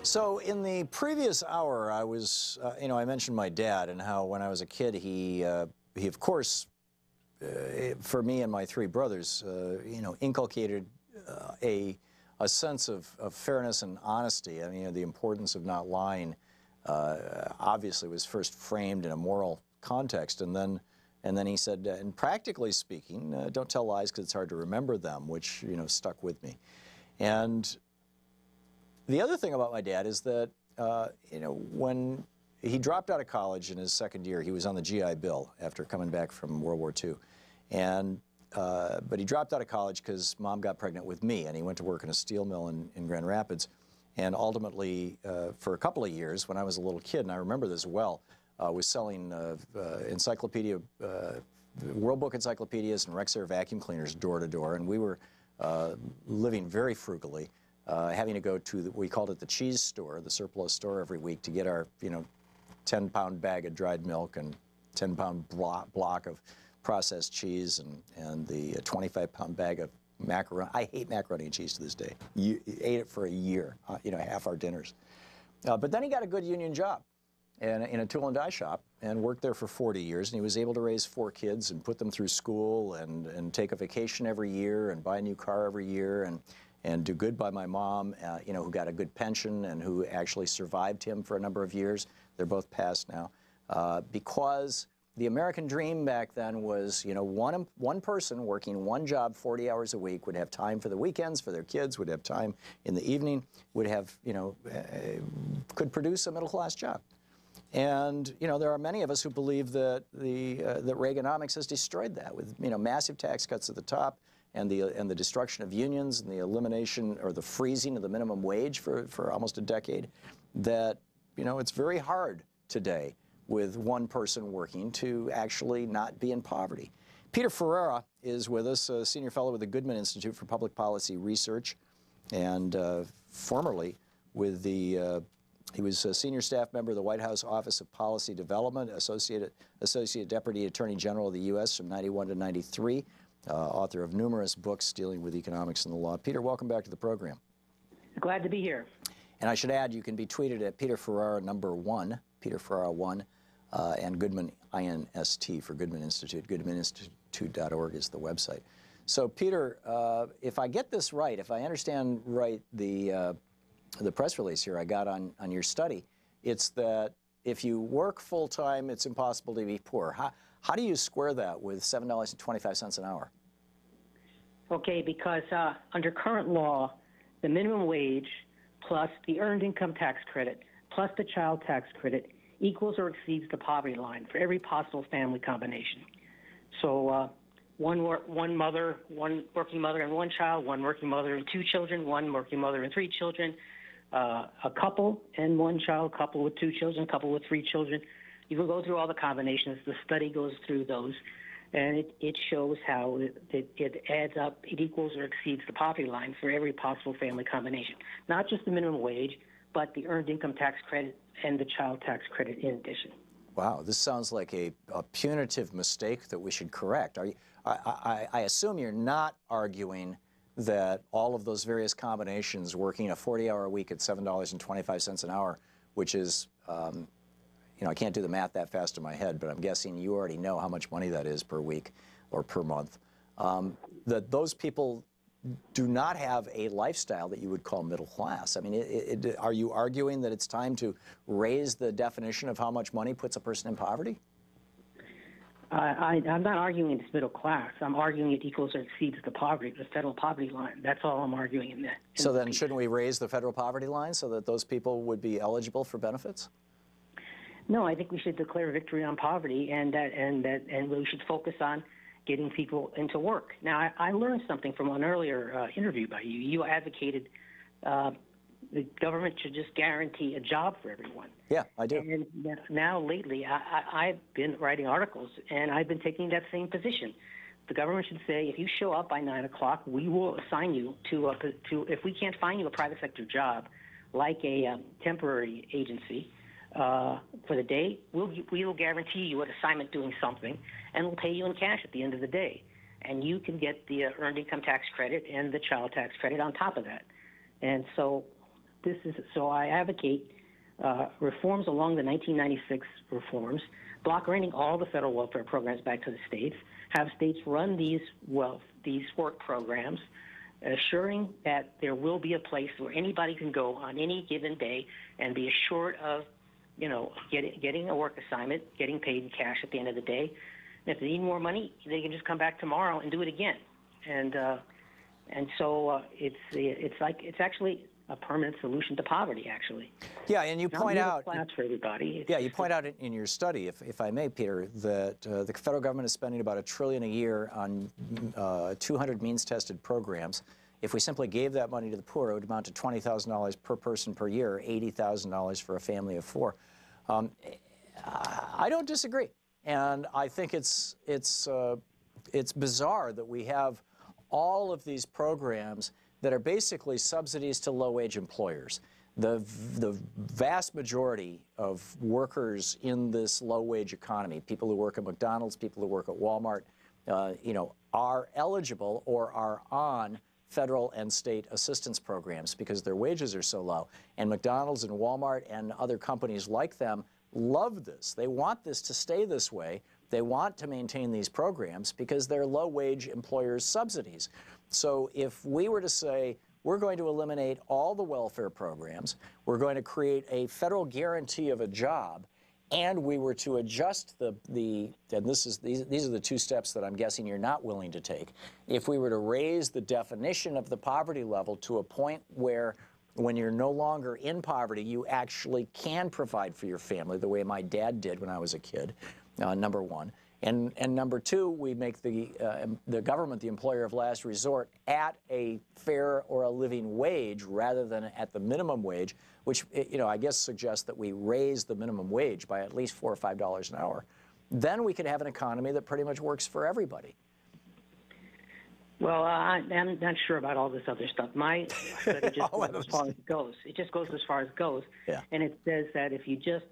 So in the previous hour, I was, I mentioned my dad and how when I was a kid, he of course, for me and my three brothers, inculcated a sense of fairness and honesty. I mean, the importance of not lying obviously was first framed in a moral context, and then he said, and practically speaking, don't tell lies because it's hard to remember them, which stuck with me. And the other thing about my dad is that, when he dropped out of college in his second year, he was on the GI Bill after coming back from World War II. But he dropped out of college because Mom got pregnant with me, and he went to work in a steel mill in Grand Rapids. And ultimately, for a couple of years, when I was a little kid, and I remember this well, was selling World Book encyclopedias and Rexair vacuum cleaners door to door, and we were living very frugally. Having to go to, we called it the cheese store, the surplus store every week to get our, 10-pound bag of dried milk and 10-pound block of processed cheese and the 25-pound bag of macaroni. I hate macaroni and cheese to this day. You ate it for a year, half our dinners. But then he got a good union job in a tool and die shop and worked there for 40 years. And he was able to raise 4 kids and put them through school and take a vacation every year and buy a new car every year and do good by my mom, who got a good pension and who actually survived him for a number of years. They're both passed now. Because the American dream back then was, one person working one job 40 hours a week would have time for the weekends for their kids, would have time in the evening, would have, could produce a middle-class job. And, there are many of us who believe that that Reaganomics has destroyed that with, massive tax cuts at the top, and the destruction of unions and the elimination or the freezing of the minimum wage for almost a decade, that, it's very hard today with one person working to actually not be in poverty. Peeter Ferrara is with us, a senior fellow with the Goodman Institute for Public Policy Research, and formerly with the, he was a senior staff member of the White House Office of Policy Development, Associate Deputy Attorney General of the U.S. from 91 to 93. Author of numerous books dealing with economics and the law. Peter, welcome back to the program. Glad to be here. And I should add, you can be tweeted at Peeter Ferrara #1, Peeter Ferrara 1, and Goodman INST for Goodman Institute. GoodmanInstitute.org is the website. So, Peter, if I get this right, if I understand right the press release here I got on your study, it's that if you work full time, it's impossible to be poor. How do you square that with $7.25 an hour? Okay, because under current law, the minimum wage plus the earned income tax credit plus the child tax credit equals or exceeds the poverty line for every possible family combination. So one working mother and one child, one working mother and 2 children, one working mother and 3 children, a couple and 1 child, couple with 2 children, couple with 3 children. You can go through all the combinations. The study goes through those, and it shows how it adds up. It equals or exceeds the poverty line for every possible family combination. Not just the minimum wage, but the earned income tax credit and the child tax credit in addition. Wow, this sounds like a punitive mistake that we should correct. I assume you're not arguing that all of those various combinations working a 40-hour week at $7.25 an hour, which is I can't do the math that fast in my head, but I'm guessing you already know how much money that is per week or per month, that those people do not have a lifestyle that you would call middle class. I mean, are you arguing that it's time to raise the definition of how much money puts a person in poverty? I'm not arguing it's middle class. I'm arguing it equals or exceeds the federal poverty line. That's all I'm arguing in that. So then shouldn't we raise the federal poverty line so that those people would be eligible for benefits? No, I think we should declare victory on poverty, and we should focus on getting people into work. Now, I learned something from an earlier interview by you. You advocated the government should just guarantee a job for everyone. Yeah, I do. And now, lately, I've been writing articles, and I've been taking that same position. The government should say, if you show up by 9 o'clock, we will assign you to if we can't find you a private sector job, like a temporary agency, for the day, we will guarantee you an assignment doing something, and we'll pay you in cash at the end of the day. And you can get the earned income tax credit and the child tax credit on top of that. And so So I advocate reforms along the 1996 reforms, block granting all the federal welfare programs back to the states, have states run these work programs, assuring that there will be a place where anybody can go on any given day and be assured of, getting a work assignment, getting paid in cash at the end of the day. And if they need more money, they can just come back tomorrow and do it again. And so it's actually a permanent solution to poverty, actually. Yeah, and you point out class for everybody. You point out in your study, if I may, Peter, that the federal government is spending about $1 trillion a year on 200 means-tested programs. If we simply gave that money to the poor, it would amount to $20,000 per person per year, $80,000 for a family of 4. I don't disagree, and I think it's bizarre that we have all of these programs that are basically subsidies to low-wage employers. The vast majority of workers in this low-wage economy, people who work at McDonald's, people who work at Walmart, are eligible or are on federal and state assistance programs because their wages are so low. And McDonald's and Walmart and other companies like them love this. They want this to stay this way. They want to maintain these programs because they're low-wage employers' subsidies. So if we were to say, we're going to eliminate all the welfare programs, we're going to create a federal guarantee of a job, and we were to adjust and these are the 2 steps that I'm guessing you're not willing to take. If we were to raise the definition of the poverty level to a point where when you're no longer in poverty, you actually can provide for your family the way my dad did when I was a kid, number 1. And number 2, we make the government the employer of last resort at a fair or a living wage rather than at the minimum wage, which I guess suggests that we raise the minimum wage by at least $4 or $5 an hour. Then we could have an economy that pretty much works for everybody. Well, I'm not sure about all this other stuff. My study just goes as far as it goes. It just goes as far as it goes. Yeah. And it says that if you just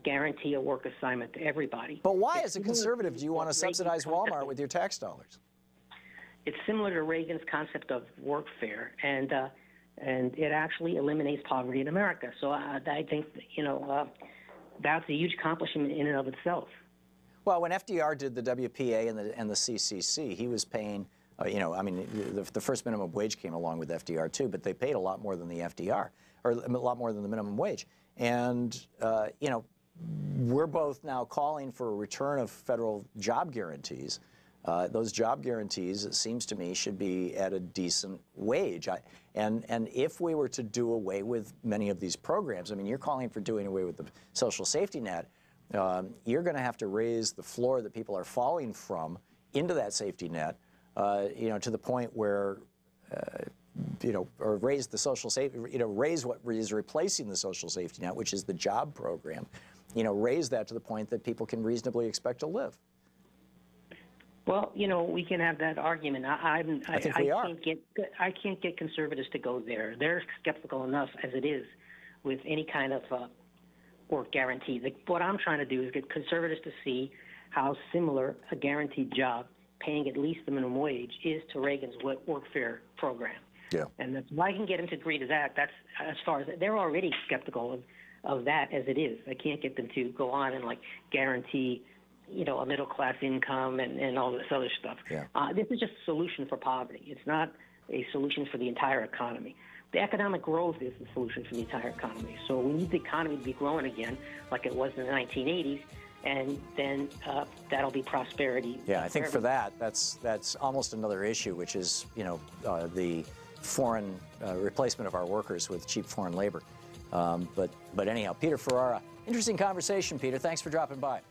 guarantee a work assignment to everybody. But why, as a conservative, do you want to subsidize Walmart with your tax dollars? It's similar to Reagan's concept of workfare, and it actually eliminates poverty in America. So I think that's a huge accomplishment in and of itself. Well, when FDR did the WPA and the CCC, he was paying, the first minimum wage came along with FDR too, but they paid a lot more than the FDR, or a lot more than the minimum wage. And, we're both now calling for a return of federal job guarantees. Those job guarantees, it seems to me, should be at a decent wage. And if we were to do away with many of these programs, you're calling for doing away with the social safety net, you're going to have to raise the floor that people are falling from into that safety net, to the point where, or raise the social safety, raise what is replacing the social safety net, which is the job program, raise that to the point that people can reasonably expect to live. Well, we can have that argument. I think we are. I can't get conservatives to go there. They're skeptical enough as it is with any kind of work guarantee. What I'm trying to do is get conservatives to see how similar a guaranteed job paying at least the minimum wage is to Reagan's workfare program. Yeah. And if I can get them to agree to that, that's as far as they're already skeptical of that as it is. I can't get them to go on and guarantee, a middle class income and all this other stuff. Yeah. This is just a solution for poverty. It's not a solution for the entire economy. The economic growth is the solution for the entire economy. So we need the economy to be growing again like it was in the 1980s. And then that'll be prosperity. Yeah, I think for that's almost another issue, which is the foreign replacement of our workers with cheap foreign labor. But anyhow, Peeter Ferrara, interesting conversation, Peter. Thanks for dropping by.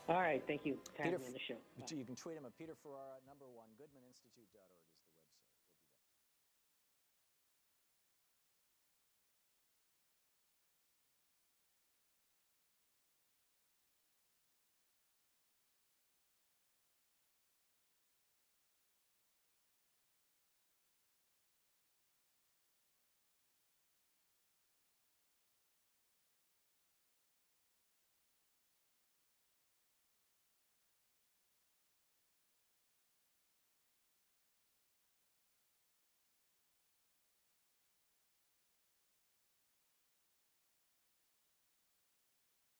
All right, thank you for having me on the show. You can tweet him at Peeter Ferrara, #1, GoodmanInstitute.org.